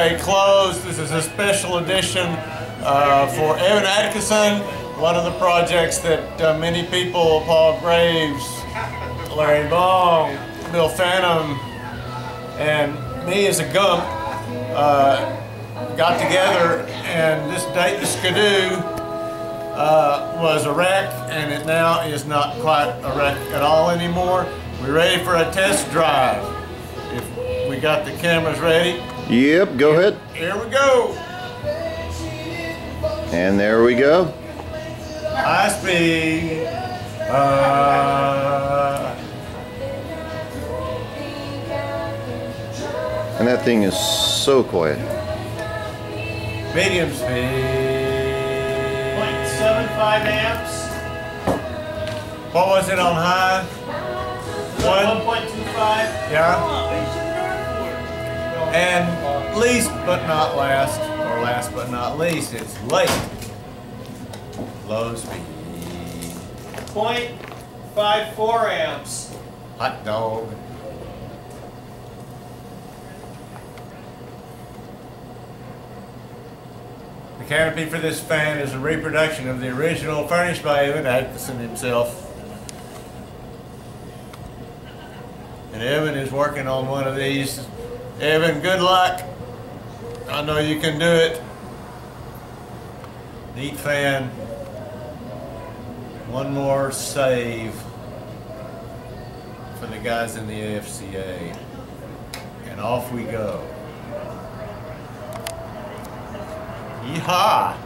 Dunaway closed. This is a special edition for Evan Atkinson, one of the projects that many people, Paul Graves, Larry Bong, Bill Phantom, and me as a gump, got together, and this Dayton Skidoo was a wreck, and it now is not quite a wreck at all anymore. We're ready for a test drive. If we got the cameras ready. Yep, go ahead. Here we go. And there we go. High speed. And that thing is so quiet. Medium speed. 0.75 amps. What was it on high? 1.25. Yeah. And least but not last, or last but not least, it's late. Low speed. 0.54 amps. Hot dog. The canopy for this fan is a reproduction of the original, furnished by Evan Atkinson himself. And Evan is working on one of these. Evan, good luck. I know you can do it. Neat fan. One more save for the guys in the AFCA. And off we go. Yeehaw!